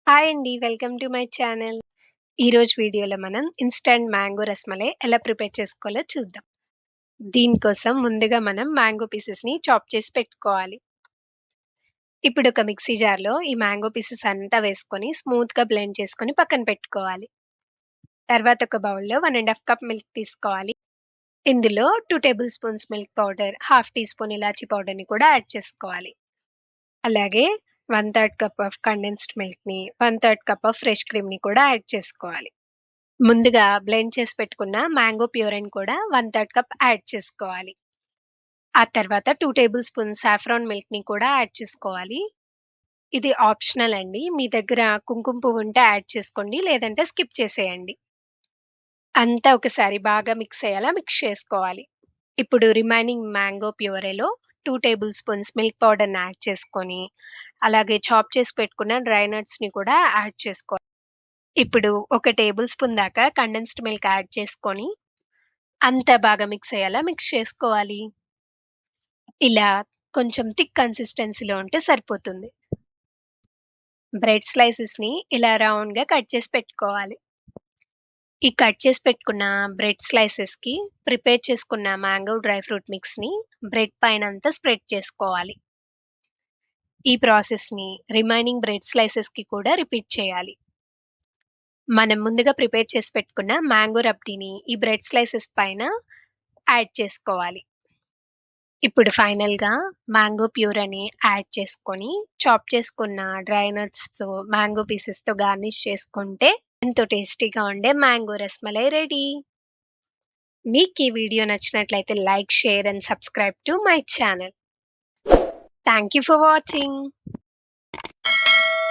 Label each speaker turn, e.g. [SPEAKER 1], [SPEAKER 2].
[SPEAKER 1] Hi అండి. Welcome to my channel. ఈరోజు వీడియోలో మనం ఇన్‌స్టంట్ మ్యాంగో రసమలై ఎలా ప్రిపేర్ చేసుకోవాలో చూద్దాం. దీనికోసం ముందుగా మనం మ్యాంగో పీసెస్‌ని చాప్ చేసి పెట్టుకోవాలి. ఇప్పుడు ఒక మిక్సీ జార్‌లో ఈ మ్యాంగో పీసెస్ అంతా వేసుకొని స్మూత్‌గా బ్లెండ్ చేసుకొని పక్కన పెట్టుకోవాలి. తర్వాత ఒక బౌల్‌లో 1 ½ కప్ మిల్క్ తీసుకోవాలి. ఇందులో 2 tablespoons milk powder, half teaspoon ఇలాచీ పౌడర్‌ని కూడా యాడ్ చేసుకోవాలి. అలాగే 1/3 కప్ ఆఫ్ కండెన్స్డ్ మిల్క్‌ని, 1/3 కప్ ఆఫ్ ఫ్రెష్ క్రీమ్‌ని కూడా యాడ్ చేసుకోవాలి. ముందుగా బ్లెండ్ చేసి పెట్టుకున్న మ్యాంగో ప్యూరీని కూడా 1/3 కప్ యాడ్ చేసుకోవాలి. ఆ తర్వాత 2 టేబుల్ స్పూన్స్ సాఫ్రాన్ మిల్క్‌ని కూడా యాడ్ చేసుకోవాలి. ఇది ఆప్షనల్ అండి. మీ దగ్గర కుంకుమ పువ్వు ఉంటే యాడ్ చేసుకోండి. లేదంటే స్కిప్ చేసేయండి. అంతా ఒకసారి బాగా మిక్స్ అయ్యేలా మిక్స్ చేసుకోవాలి. ఇప్పుడు రిమైనింగ్ మ్యాంగో ప్యూరీలో 2 టేబుల్ స్పూన్స్ మిల్క్ పౌడర్‌ని యాడ్ చేసుకొని, అలాగే చాప్ చేసి పెట్టుకున్న డ్రై నట్స్‌ని కూడా యాడ్ చేసుకోవాలి. ఇప్పుడు ఒక టేబుల్ స్పూన్ దాకా కండెన్స్డ్ మిల్క్ యాడ్ చేసుకొని, అంతా బాగా మిక్స్ అయ్యేలా మిక్స్ చేసుకోవాలి. ఇలా కొంచెం థిక్ కన్సిస్టెన్సీలో ఉంటే సరిపోతుంది. బ్రెడ్ స్లైసెస్‌ని ఇలా రౌండ్‌గా కట్ చేసి పెట్టుకోవాలి. ఈ కట్ చేసి పెట్టుకున్న బ్రెడ్ స్లైసెస్‌కి ప్రిపేర్ చేసుకున్న మ్యాంగో డ్రై ఫ్రూట్ మిక్స్‌ని బ్రెడ్ పైనంతా స్ప్రెడ్ చేసుకోవాలి. ఈ ప్రాసెస్‌ని రిమైనింగ్ బ్రెడ్ స్లైసెస్‌కి కూడా రిపీట్ చేయాలి. మనం ముందుగా ప్రిపేర్ చేసి పెట్టుకున్న మ్యాంగో రబ్డీని ఈ బ్రెడ్ స్లైసెస్ పైన యాడ్ చేసుకోవాలి. ఇప్పుడు ఫైనల్‌గా మ్యాంగో ప్యూరీని యాడ్ చేసుకొని, చాప్ చేసుకున్న డ్రై నట్స్‌తో, మ్యాంగో పీసెస్‌తో గార్నిష్ చేసుకుంటే ఎంతో టేస్టీగా ఉండే మ్యాంగో రస్మలై రెడీ. మీకు ఈ వీడియో నచ్చినట్లయితే like, share and subscribe to my channel. Thank you for watching.